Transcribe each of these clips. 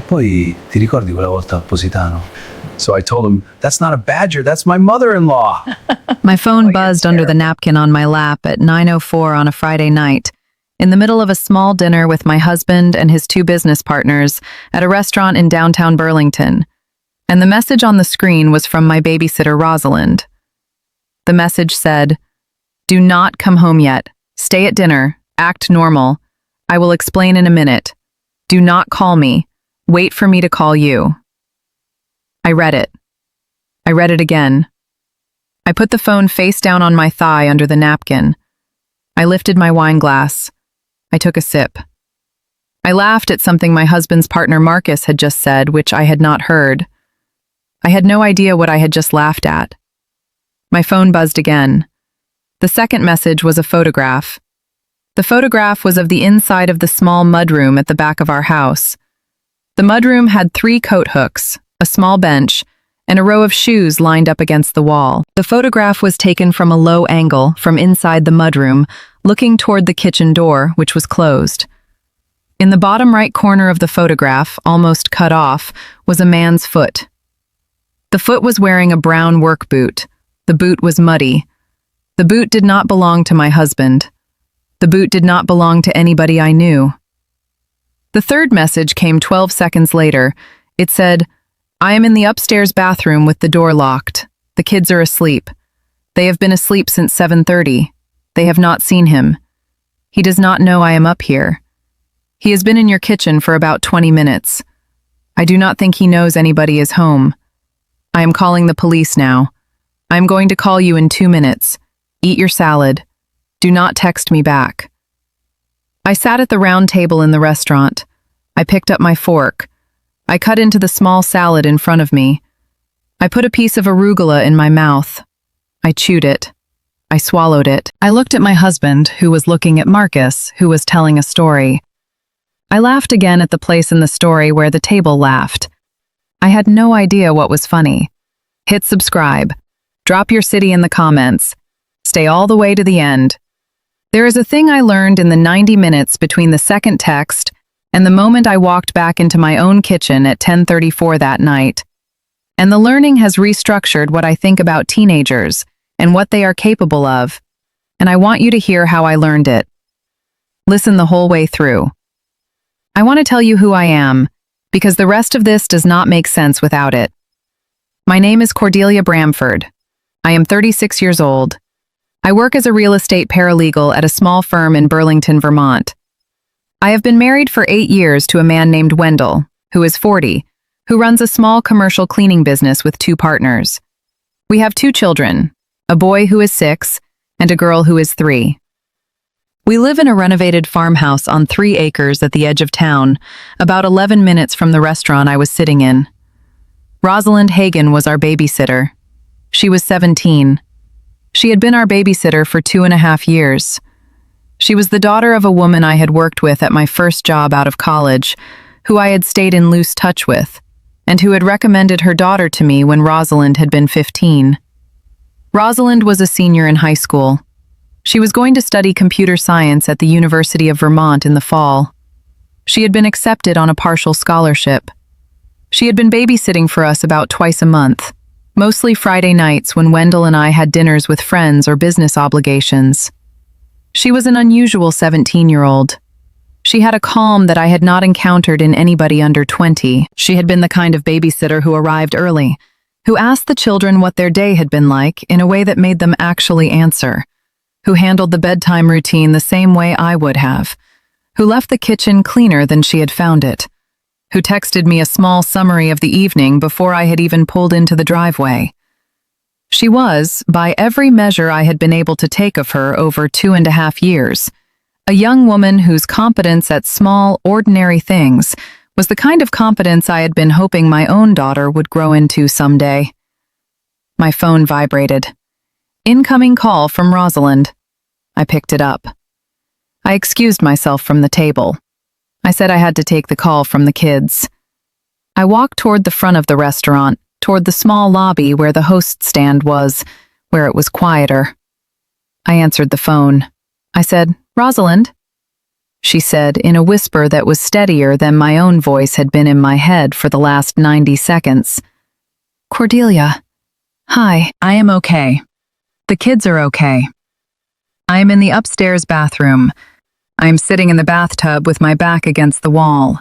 Poi ti ricordi quella volta a Positano? So I told him, that's not a badger, that's my mother-in-law. My phone buzzed under the napkin on my lap at 9:04 on a Friday night, in the middle of a small dinner with my husband and his two business partners at a restaurant in downtown Burlington. And the message on the screen was from my babysitter, Rosalind. The message said, "Do not come home yet. Stay at dinner. Act normal. I will explain in a minute. Do not call me. Wait for me to call you." I read it. I read it again. I put the phone face down on my thigh under the napkin. I lifted my wine glass. I took a sip. I laughed at something my husband's partner Marcus had just said, which I had not heard. I had no idea what I had just laughed at. My phone buzzed again. The second message was a photograph. The photograph was of the inside of the small mudroom at the back of our house. The mudroom had 3 coat hooks, a small bench, and a row of shoes lined up against the wall. The photograph was taken from a low angle from inside the mudroom, looking toward the kitchen door, which was closed. In the bottom right corner of the photograph, almost cut off, was a man's foot. The foot was wearing a brown work boot. The boot was muddy. The boot did not belong to my husband. The boot did not belong to anybody I knew. The third message came 12 seconds later. It said, "I am in the upstairs bathroom with the door locked. The kids are asleep. They have been asleep since 7:30. They have not seen him. He does not know I am up here. He has been in your kitchen for about 20 minutes. I do not think he knows anybody is home. I am calling the police now. I am going to call you in 2 minutes. Eat your salad. Do not text me back." I sat at the round table in the restaurant. I picked up my fork. I cut into the small salad in front of me. I put a piece of arugula in my mouth. I chewed it. I swallowed it. I looked at my husband, who was looking at Marcus, who was telling a story. I laughed again at the place in the story where the table laughed. I had no idea what was funny. Hit subscribe. Drop your city in the comments. Stay all the way to the end. There is a thing I learned in the 90 minutes between the second text and the moment I walked back into my own kitchen at 10:34 that night. And the learning has restructured what I think about teenagers and what they are capable of. And I want you to hear how I learned it. Listen the whole way through. I want to tell you who I am, because the rest of this does not make sense without it. My name is Cordelia Bramford. I am 36 years old. I work as a real estate paralegal at a small firm in Burlington, Vermont. I have been married for 8 years to a man named Wendell, who is 40, who runs a small commercial cleaning business with 2 partners. We have 2 children, a boy who is 6 and a girl who is 3. We live in a renovated farmhouse on 3 acres at the edge of town, about 11 minutes from the restaurant I was sitting in. Rosalind Hagen was our babysitter. She was 17. She had been our babysitter for 2.5 years. She was the daughter of a woman I had worked with at my first job out of college, who I had stayed in loose touch with, and who had recommended her daughter to me when Rosalind had been 15. Rosalind was a senior in high school. She was going to study computer science at the University of Vermont in the fall. She had been accepted on a partial scholarship. She had been babysitting for us about twice a month, mostly Friday nights when Wendell and I had dinners with friends or business obligations. She was an unusual 17-year-old. She had a calm that I had not encountered in anybody under 20. She had been the kind of babysitter who arrived early, who asked the children what their day had been like in a way that made them actually answer, who handled the bedtime routine the same way I would have, who left the kitchen cleaner than she had found it, who texted me a small summary of the evening before I had even pulled into the driveway. She was, by every measure I had been able to take of her over 2.5 years, a young woman whose competence at small, ordinary things was the kind of competence I had been hoping my own daughter would grow into someday. My phone vibrated. Incoming call from Rosalind. I picked it up. I excused myself from the table. I said I had to take the call from the kids. I walked toward the front of the restaurant, toward the small lobby where the host stand was, where it was quieter. I answered the phone. I said, "Rosalind?" she said in a whisper that was steadier than my own voice had been in my head for the last 90 seconds. Cordelia. Hi, I am okay. The kids are okay. I am in the upstairs bathroom. I am sitting in the bathtub with my back against the wall.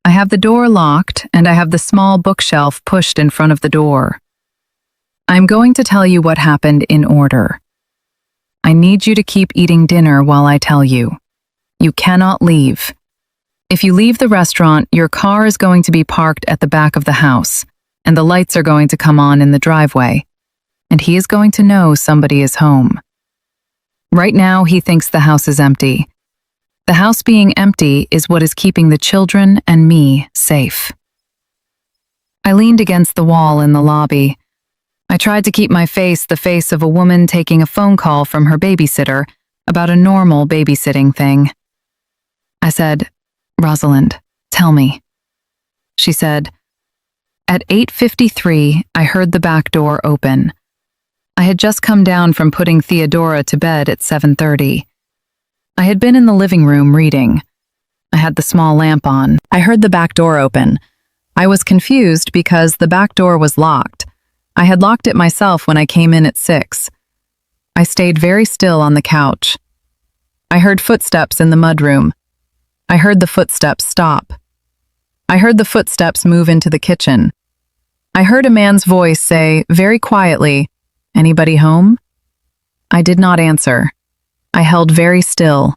I have the door locked and I have the small bookshelf pushed in front of the door. I'm going to tell you what happened in order. I need you to keep eating dinner while I tell you. You cannot leave. If you leave the restaurant, your car is going to be parked at the back of the house, and the lights are going to come on in the driveway, and he is going to know somebody is home. Right now, he thinks the house is empty. The house being empty is what is keeping the children and me safe. I leaned against the wall in the lobby. I tried to keep my face the face of a woman taking a phone call from her babysitter about a normal babysitting thing. I said, Rosalind, tell me. She said, at 8:53, I heard the back door open. I had just come down from putting Theodora to bed at 7:30. I had been in the living room reading. I had the small lamp on. I heard the back door open. I was confused because the back door was locked. I had locked it myself when I came in at 6. I stayed very still on the couch. I heard footsteps in the mudroom. I heard the footsteps stop. I heard the footsteps move into the kitchen. I heard a man's voice say, very quietly, "Anybody home?" I did not answer. I held very still.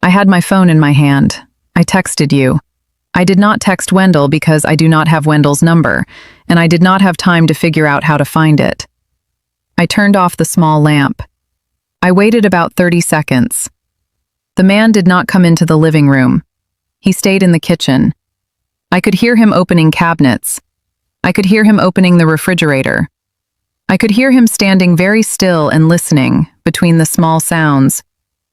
I had my phone in my hand. I texted you. I did not text Wendell because I do not have Wendell's number, and I did not have time to figure out how to find it. I turned off the small lamp. I waited about 30 seconds. The man did not come into the living room. He stayed in the kitchen. I could hear him opening cabinets. I could hear him opening the refrigerator. I could hear him standing very still and listening between the small sounds,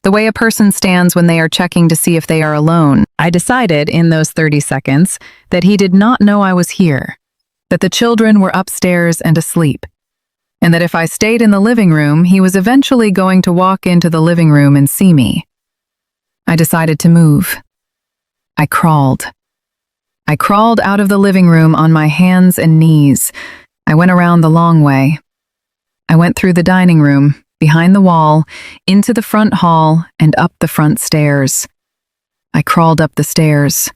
the way a person stands when they are checking to see if they are alone. I decided in those 30 seconds that he did not know I was here, that the children were upstairs and asleep, and that if I stayed in the living room, he was eventually going to walk into the living room and see me. I decided to move. I crawled. I crawled out of the living room on my hands and knees. I went around the long way. I went through the dining room, behind the wall, into the front hall, and up the front stairs. I crawled up the stairs.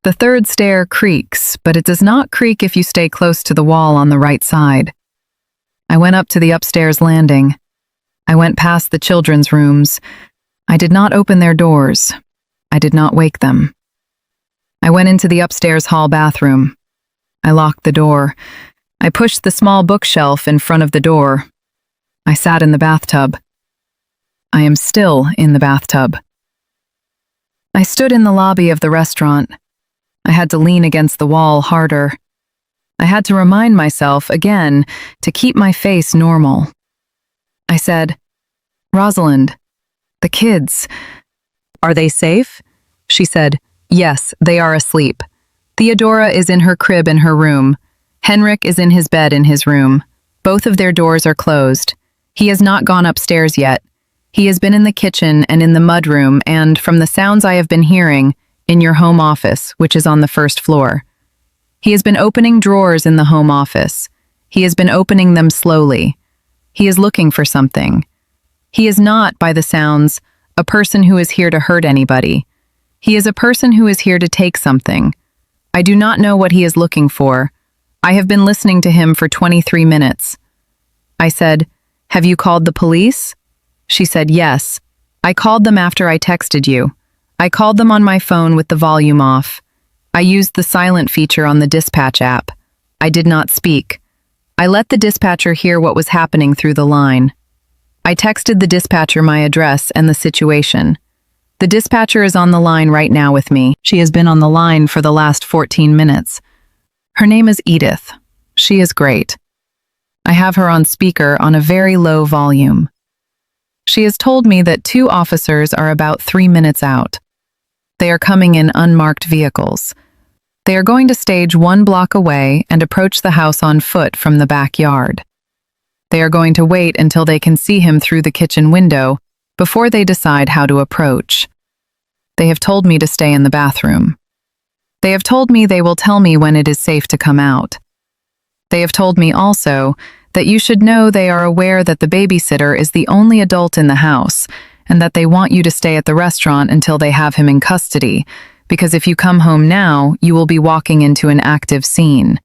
The third stair creaks, but it does not creak if you stay close to the wall on the right side. I went up to the upstairs landing. I went past the children's rooms. I did not open their doors. I did not wake them. I went into the upstairs hall bathroom. I locked the door. I pushed the small bookshelf in front of the door. I sat in the bathtub. I am still in the bathtub. I stood in the lobby of the restaurant. I had to lean against the wall harder. I had to remind myself again to keep my face normal. I said, Rosalind, the kids, are they safe? She said, yes, they are asleep. Theodora is in her crib in her room. Henrik is in his bed in his room. Both of their doors are closed. He has not gone upstairs yet. He has been in the kitchen and in the mudroom and, from the sounds I have been hearing, in your home office, which is on the first floor. He has been opening drawers in the home office. He has been opening them slowly. He is looking for something. He is not, by the sounds, a person who is here to hurt anybody. He is a person who is here to take something. I do not know what he is looking for. I have been listening to him for 23 minutes. I said, have you called the police? She said, yes. I called them after I texted you. I called them on my phone with the volume off. I used the silent feature on the dispatch app. I did not speak. I let the dispatcher hear what was happening through the line. I texted the dispatcher my address and the situation. The dispatcher is on the line right now with me. She has been on the line for the last 14 minutes. Her name is Edith. She is great. I have her on speaker on a very low volume. She has told me that 2 officers are about 3 minutes out. They are coming in unmarked vehicles. They are going to stage 1 block away and approach the house on foot from the backyard. They are going to wait until they can see him through the kitchen window before they decide how to approach. They have told me to stay in the bathroom. They have told me they will tell me when it is safe to come out. They have told me also that you should know they are aware that the babysitter is the only adult in the house and that they want you to stay at the restaurant until they have him in custody, because if you come home now, you will be walking into an active scene.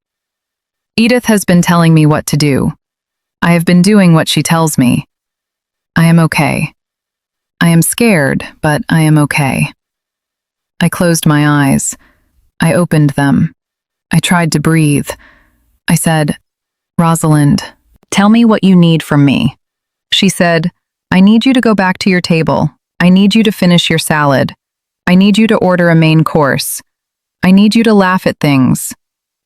Edith has been telling me what to do. I have been doing what she tells me. I am okay. I am scared, but I am okay. I closed my eyes. I opened them. I tried to breathe. I said, "Rosalind, tell me what you need from me." She said, "I need you to go back to your table. I need you to finish your salad. I need you to order a main course. I need you to laugh at things.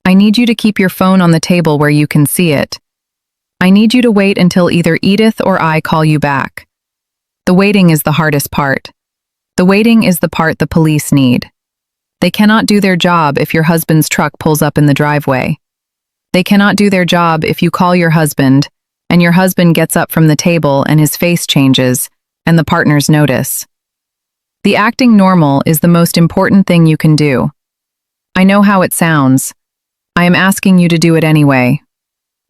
I need you to keep your phone on the table where you can see it. I need you to wait until either Edith or I call you back. The waiting is the hardest part. The waiting is the part the police need. They cannot do their job if your husband's truck pulls up in the driveway. They cannot do their job if you call your husband, and your husband gets up from the table and his face changes, and the partners notice. The acting normal is the most important thing you can do. I know how it sounds. I am asking you to do it anyway.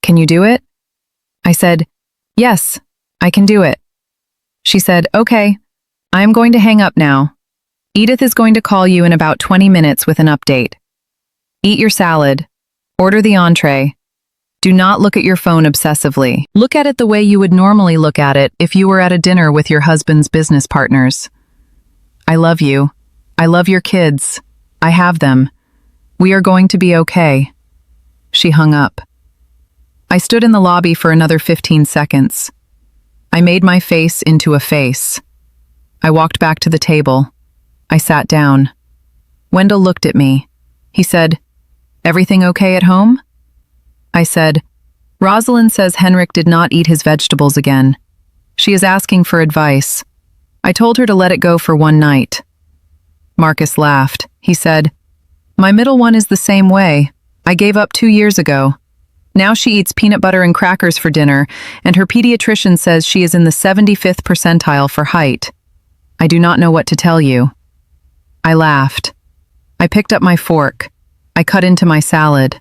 Can you do it?" I said, "Yes, I can do it." She said, "Okay, I am going to hang up now. Edith is going to call you in about 20 minutes with an update. Eat your salad. Order the entree. Do not look at your phone obsessively. Look at it the way you would normally look at it if you were at a dinner with your husband's business partners. I love you. I love your kids. I have them. We are going to be okay." She hung up. I stood in the lobby for another 15 seconds. I made my face into a face. I walked back to the table. I sat down. Wendell looked at me. He said, "Everything okay at home?" I said, "Rosalind says Henrik did not eat his vegetables again. She is asking for advice. I told her to let it go for one night." Marcus laughed. He said, "My middle one is the same way. I gave up 2 years ago. Now she eats peanut butter and crackers for dinner, and her pediatrician says she is in the 75th percentile for height. I do not know what to tell you." I laughed. I picked up my fork. I cut into my salad.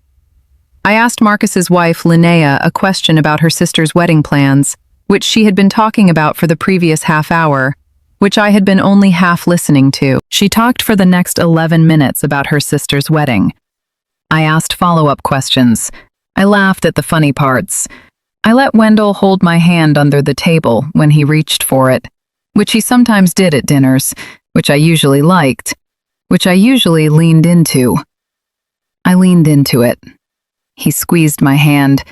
I asked Marcus's wife, Linnea, a question about her sister's wedding plans, which she had been talking about for the previous half hour, which I had been only half listening to. She talked for the next 11 minutes about her sister's wedding. I asked follow-up questions. I laughed at the funny parts. I let Wendell hold my hand under the table when he reached for it, which he sometimes did at dinners, which I usually liked, which I usually leaned into. I leaned into it. He squeezed my hand.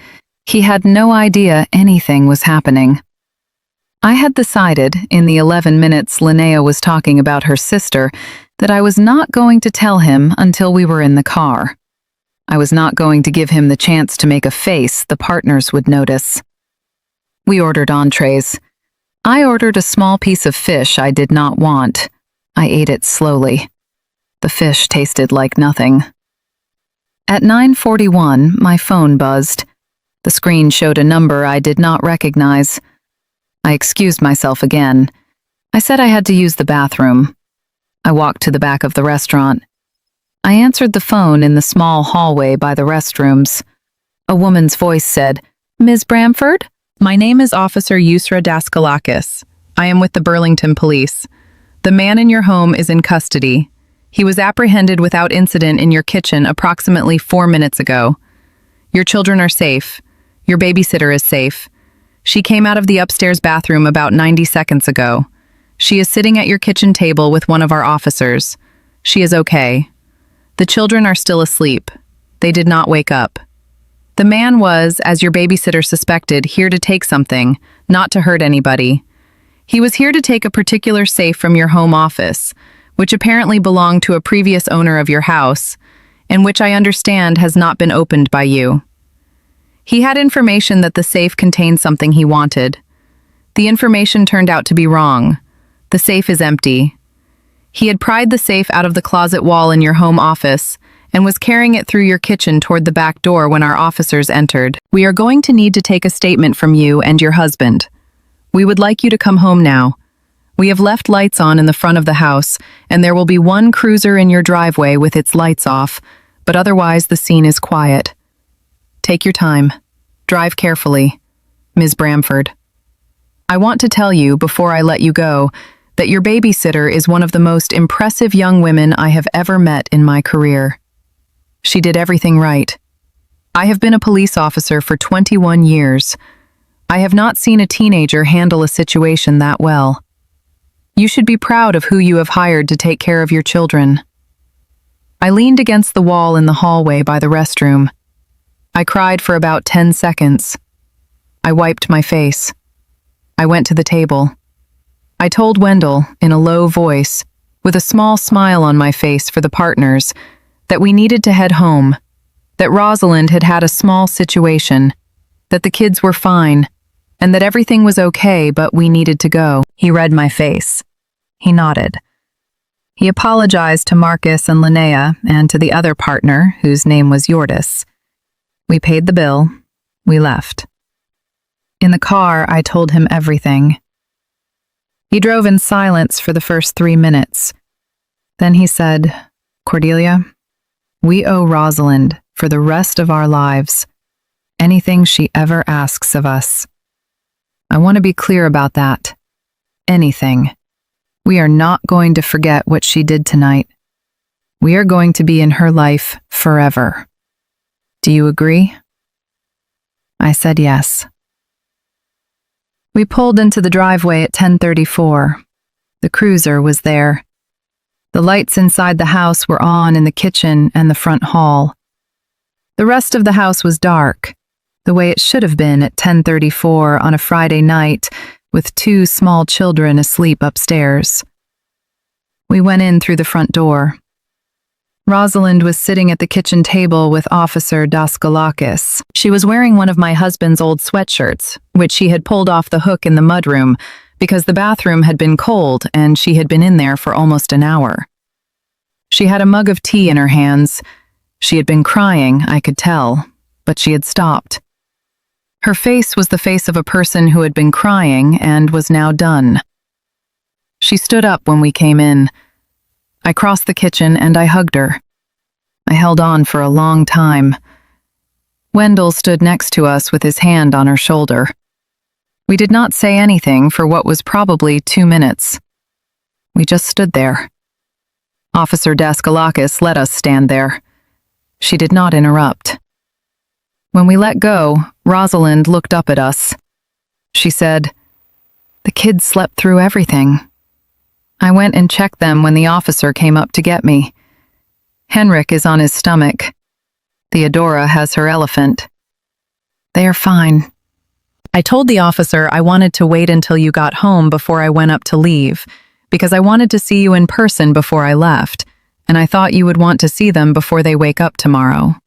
He had no idea anything was happening. I had decided, in the 11 minutes Linnea was talking about her sister, that I was not going to tell him until we were in the car. I was not going to give him the chance to make a face the partners would notice. We ordered entrees. I ordered a small piece of fish I did not want. I ate it slowly. The fish tasted like nothing. At 9:41, my phone buzzed. The screen showed a number I did not recognize. I excused myself again. I said I had to use the bathroom. I walked to the back of the restaurant. I answered the phone in the small hallway by the restrooms. A woman's voice said, "Ms. Bramford? My name is Officer Yusra Daskalakis. I am with the Burlington Police. The man in your home is in custody. He was apprehended without incident in your kitchen approximately 4 minutes ago. Your children are safe. Your babysitter is safe. She came out of the upstairs bathroom about 90 seconds ago. She is sitting at your kitchen table with one of our officers. She is okay. The children are still asleep. They did not wake up. The man was, as your babysitter suspected, here to take something, not to hurt anybody. He was here to take a particular safe from your home office, which apparently belonged to a previous owner of your house, and which I understand has not been opened by you. He had information that the safe contained something he wanted. The information turned out to be wrong. The safe is empty. He had pried the safe out of the closet wall in your home office and was carrying it through your kitchen toward the back door when our officers entered. We are going to need to take a statement from you and your husband. We would like you to come home now. We have left lights on in the front of the house, and there will be one cruiser in your driveway with its lights off, but otherwise the scene is quiet. Take your time. Drive carefully. Ms. Bramford. I want to tell you, before I let you go, that your babysitter is one of the most impressive young women I have ever met in my career. She did everything right. I have been a police officer for 21 years. I have not seen a teenager handle a situation that well. You should be proud of who you have hired to take care of your children. I leaned against the wall in the hallway by the restroom. I cried for about 10 seconds. I wiped my face. I went to the table. I told Wendell, in a low voice, with a small smile on my face for the partners, that we needed to head home, that Rosalind had had a small situation, that the kids were fine, and that everything was okay, but we needed to go. He read my face. He nodded. He apologized to Marcus and Linnea and to the other partner, whose name was Yordis. We paid the bill. We left. In the car, I told him everything. He drove in silence for the first 3 minutes. Then he said, "Cordelia, we owe Rosalind, for the rest of our lives, anything she ever asks of us. I want to be clear about that. Anything. We are not going to forget what she did tonight. We are going to be in her life forever. Do you agree?" I said yes. We pulled into the driveway at 10:34. The cruiser was there. The lights inside the house were on in the kitchen and the front hall. The rest of the house was dark, the way it should have been at 10:34 on a Friday night, with 2 small children asleep upstairs. We went in through the front door. Rosalind was sitting at the kitchen table with Officer Daskalakis. She was wearing one of my husband's old sweatshirts, which she had pulled off the hook in the mudroom because the bathroom had been cold and she had been in there for almost an hour. She had a mug of tea in her hands. She had been crying, I could tell, but she had stopped. Her face was the face of a person who had been crying and was now done. She stood up when we came in. I crossed the kitchen and I hugged her. I held on for a long time. Wendell stood next to us with his hand on her shoulder. We did not say anything for what was probably 2 minutes. We just stood there. Officer Daskalakis let us stand there. She did not interrupt. When we let go, Rosalind looked up at us. She said, "The kids slept through everything. I went and checked them when the officer came up to get me. Henrik is on his stomach. Theodora has her elephant. They are fine." I told the officer I wanted to wait until you got home before I went up to leave, because I wanted to see you in person before I left, and I thought you would want to see them before they wake up tomorrow.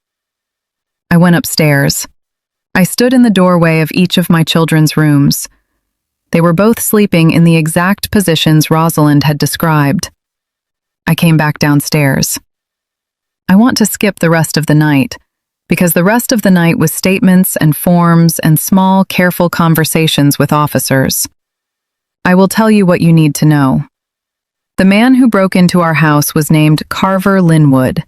I went upstairs. I stood in the doorway of each of my children's rooms. They were both sleeping in the exact positions Rosalind had described. I came back downstairs. I want to skip the rest of the night, because the rest of the night was statements and forms and small, careful conversations with officers. I will tell you what you need to know. The man who broke into our house was named Carver Linwood.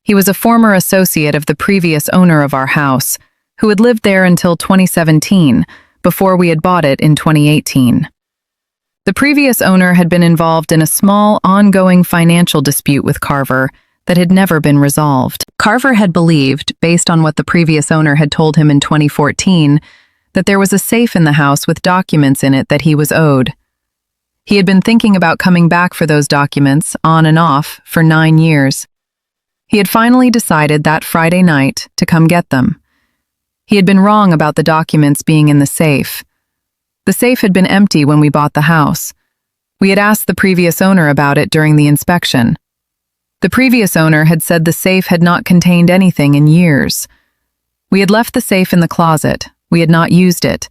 He was a former associate of the previous owner of our house, who had lived there until 2017, before we had bought it in 2018. The previous owner had been involved in a small, ongoing financial dispute with Carver that had never been resolved. Carver had believed, based on what the previous owner had told him in 2014, that there was a safe in the house with documents in it that he was owed. He had been thinking about coming back for those documents, on and off, for 9 years. He had finally decided that Friday night to come get them. He had been wrong about the documents being in the safe. The safe had been empty when we bought the house. We had asked the previous owner about it during the inspection. The previous owner had said the safe had not contained anything in years. We had left the safe in the closet. We had not used it.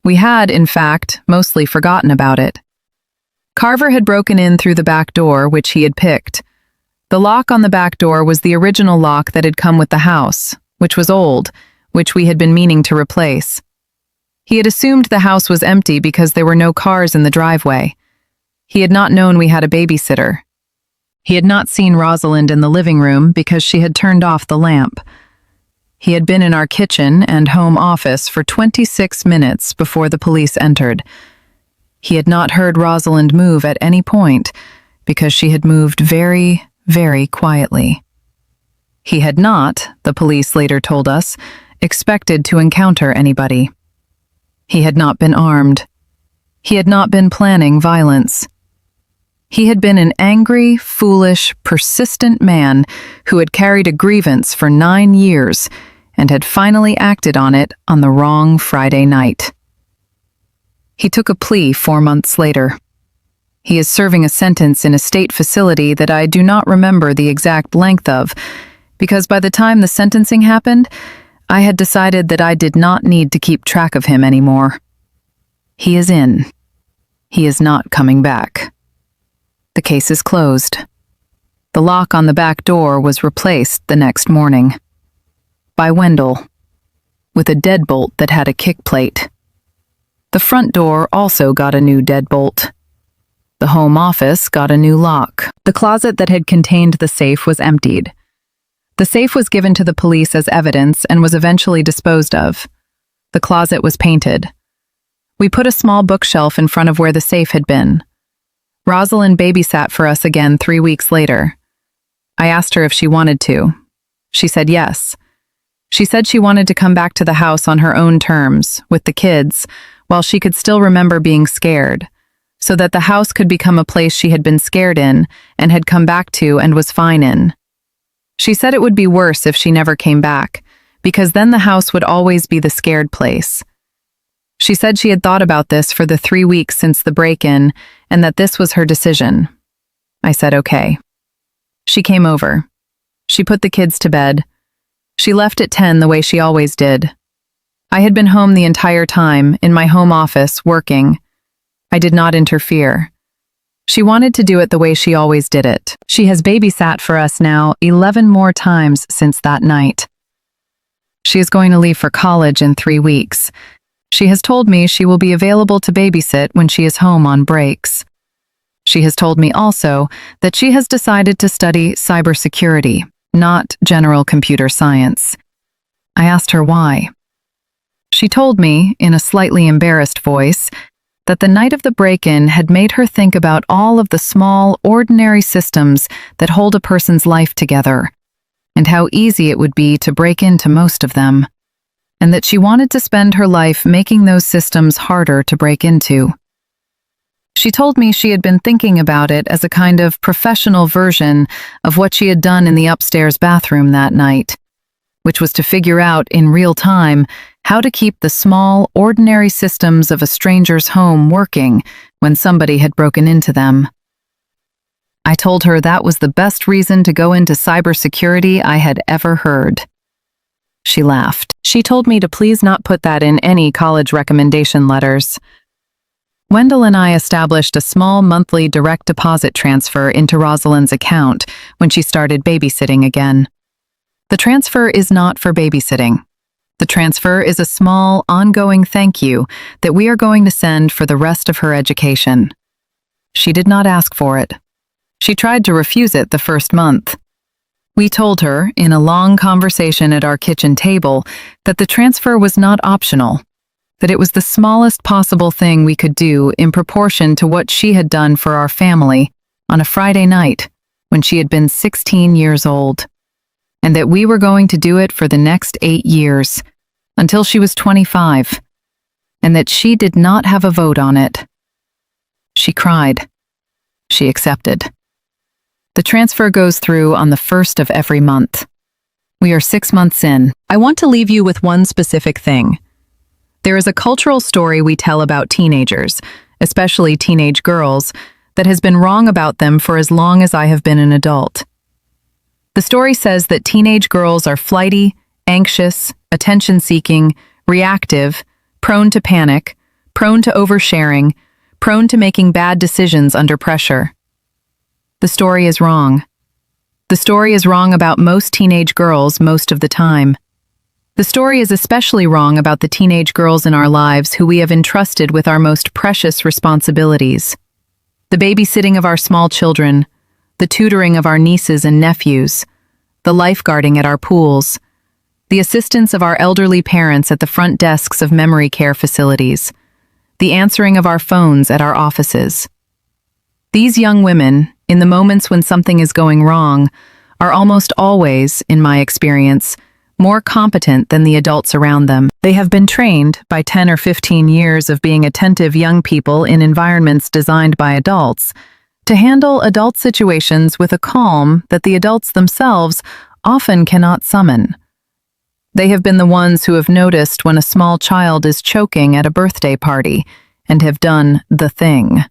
We had, in fact, mostly forgotten about it. Carver had broken in through the back door, which he had picked. The lock on the back door was the original lock that had come with the house, which was old, which we had been meaning to replace. He had assumed the house was empty because there were no cars in the driveway. He had not known we had a babysitter. He had not seen Rosalind in the living room because she had turned off the lamp. He had been in our kitchen and home office for 26 minutes before the police entered. He had not heard Rosalind move at any point because she had moved very, very quietly. He had not, the police later told us, expected to encounter anybody. He had not been armed. He had not been planning violence. He had been an angry, foolish, persistent man who had carried a grievance for 9 years and had finally acted on it on the wrong Friday night. He took a plea 4 months later. He is serving a sentence in a state facility that I do not remember the exact length of, because by the time the sentencing happened, I had decided that I did not need to keep track of him anymore. He is in. He is not coming back. The case is closed. The lock on the back door was replaced the next morning by Wendell, with a deadbolt that had a kick plate. The front door also got a new deadbolt. The home office got a new lock. The closet that had contained the safe was emptied. The safe was given to the police as evidence and was eventually disposed of. The closet was painted. We put a small bookshelf in front of where the safe had been. Rosalind babysat for us again 3 weeks later. I asked her if she wanted to. She said yes. She said she wanted to come back to the house on her own terms, with the kids, while she could still remember being scared, so that the house could become a place she had been scared in and had come back to and was fine in. She said it would be worse if she never came back, because then the house would always be the scared place. She said she had thought about this for the 3 weeks since the break-in and that this was her decision. I said okay. She came over. She put the kids to bed. She left at 10 the way she always did. I had been home the entire time, in my home office, working. I did not interfere. She wanted to do it the way she always did it. She has babysat for us now 11 more times since that night. She is going to leave for college in 3 weeks. She has told me she will be available to babysit when she is home on breaks. She has told me also that she has decided to study cybersecurity, not general computer science. I asked her why. She told me, in a slightly embarrassed voice, that the night of the break-in had made her think about all of the small, ordinary systems that hold a person's life together, and how easy it would be to break into most of them, and that she wanted to spend her life making those systems harder to break into. She told me she had been thinking about it as a kind of professional version of what she had done in the upstairs bathroom that night, which was to figure out in real time how to keep the small, ordinary systems of a stranger's home working when somebody had broken into them. I told her that was the best reason to go into cybersecurity I had ever heard. She laughed. She told me to please not put that in any college recommendation letters. Wendell and I established a small monthly direct deposit transfer into Rosalind's account when she started babysitting again. The transfer is not for babysitting. The transfer is a small, ongoing thank you that we are going to send for the rest of her education. She did not ask for it. She tried to refuse it the first month. We told her, in a long conversation at our kitchen table, that the transfer was not optional, that it was the smallest possible thing we could do in proportion to what she had done for our family on a Friday night when she had been 16 years old, and that we were going to do it for the next 8 years, until she was 25, and that she did not have a vote on it. She cried. She accepted. The transfer goes through on the 1st of every month. We are 6 months in. I want to leave you with one specific thing. There is a cultural story we tell about teenagers, especially teenage girls, that has been wrong about them for as long as I have been an adult. The story says that teenage girls are flighty, anxious, attention-seeking, reactive, prone to panic, prone to oversharing, prone to making bad decisions under pressure. The story is wrong. The story is wrong about most teenage girls most of the time. The story is especially wrong about the teenage girls in our lives who we have entrusted with our most precious responsibilities. The babysitting of our small children, the tutoring of our nieces and nephews, the lifeguarding at our pools, the assistance of our elderly parents at the front desks of memory care facilities, the answering of our phones at our offices. These young women, in the moments when something is going wrong, are almost always, in my experience, more competent than the adults around them. They have been trained by 10 or 15 years of being attentive young people in environments designed by adults to handle adult situations with a calm that the adults themselves often cannot summon. They have been the ones who have noticed when a small child is choking at a birthday party and have done the thing.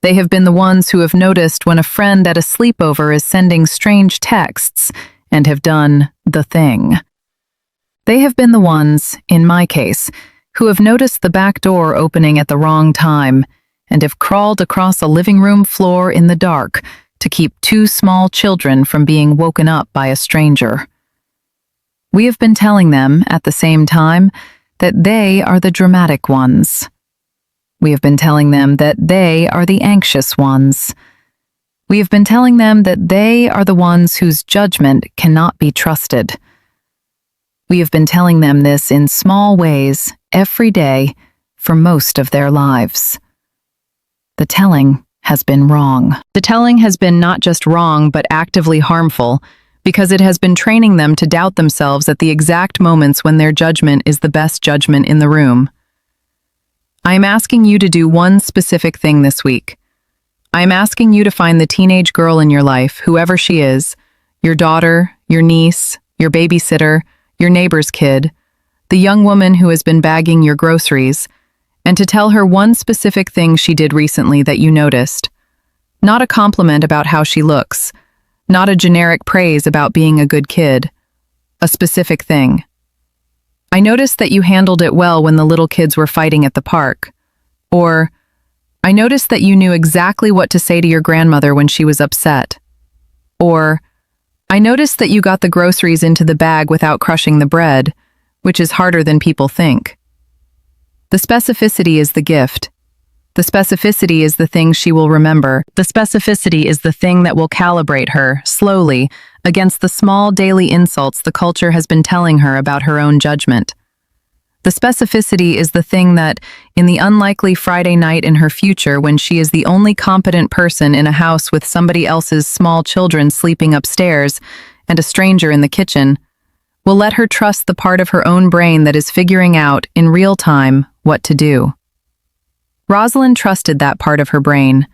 They have been the ones who have noticed when a friend at a sleepover is sending strange texts and have done the thing. They have been the ones, in my case, who have noticed the back door opening at the wrong time and have crawled across a living room floor in the dark to keep two small children from being woken up by a stranger. We have been telling them, at the same time, that they are the dramatic ones. We have been telling them that they are the anxious ones. We have been telling them that they are the ones whose judgment cannot be trusted. We have been telling them this in small ways, every day, for most of their lives. The telling has been wrong. The telling has been not just wrong, but actively harmful, because it has been training them to doubt themselves at the exact moments when their judgment is the best judgment in the room. I am asking you to do one specific thing this week. I am asking you to find the teenage girl in your life, whoever she is, your daughter, your niece, your babysitter, your neighbor's kid, the young woman who has been bagging your groceries, and to tell her one specific thing she did recently that you noticed. Not a compliment about how she looks, not a generic praise about being a good kid. A specific thing. I noticed that you handled it well when the little kids were fighting at the park. Or, I noticed that you knew exactly what to say to your grandmother when she was upset. Or, I noticed that you got the groceries into the bag without crushing the bread, which is harder than people think. The specificity is the gift. The specificity is the thing she will remember. The specificity is the thing that will calibrate her, slowly, against the small daily insults the culture has been telling her about her own judgment. The specificity is the thing that, in the unlikely Friday night in her future when she is the only competent person in a house with somebody else's small children sleeping upstairs and a stranger in the kitchen, will let her trust the part of her own brain that is figuring out, in real time, what to do. Rosalind trusted that part of her brain.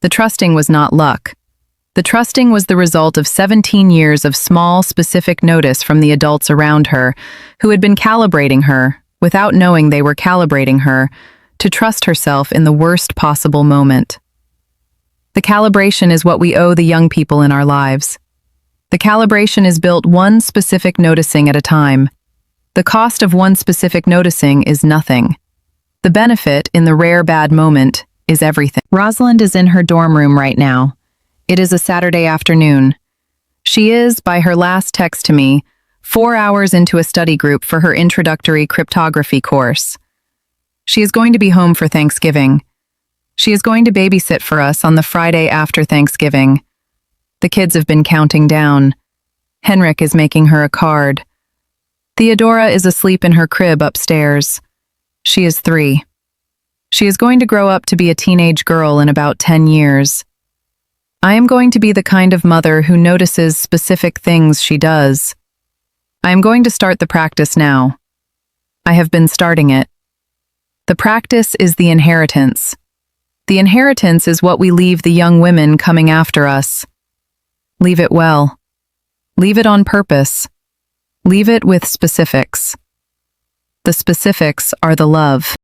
The trusting was not luck. The trusting was the result of 17 years of small, specific notice from the adults around her, who had been calibrating her, without knowing they were calibrating her, to trust herself in the worst possible moment. The calibration is what we owe the young people in our lives. The calibration is built one specific noticing at a time. The cost of one specific noticing is nothing. The benefit, in the rare bad moment, is everything. Rosalind is in her dorm room right now. It is a Saturday afternoon. She is, by her last text to me, 4 hours into a study group for her introductory cryptography course. She is going to be home for Thanksgiving. She is going to babysit for us on the Friday after Thanksgiving. The kids have been counting down. Henrik is making her a card. Theodora is asleep in her crib upstairs. She is 3. She is going to grow up to be a teenage girl in about 10 years. I am going to be the kind of mother who notices specific things she does. I am going to start the practice now. I have been starting it. The practice is the inheritance. The inheritance is what we leave the young women coming after us. Leave it well. Leave it on purpose. Leave it with specifics. The specifics are the love.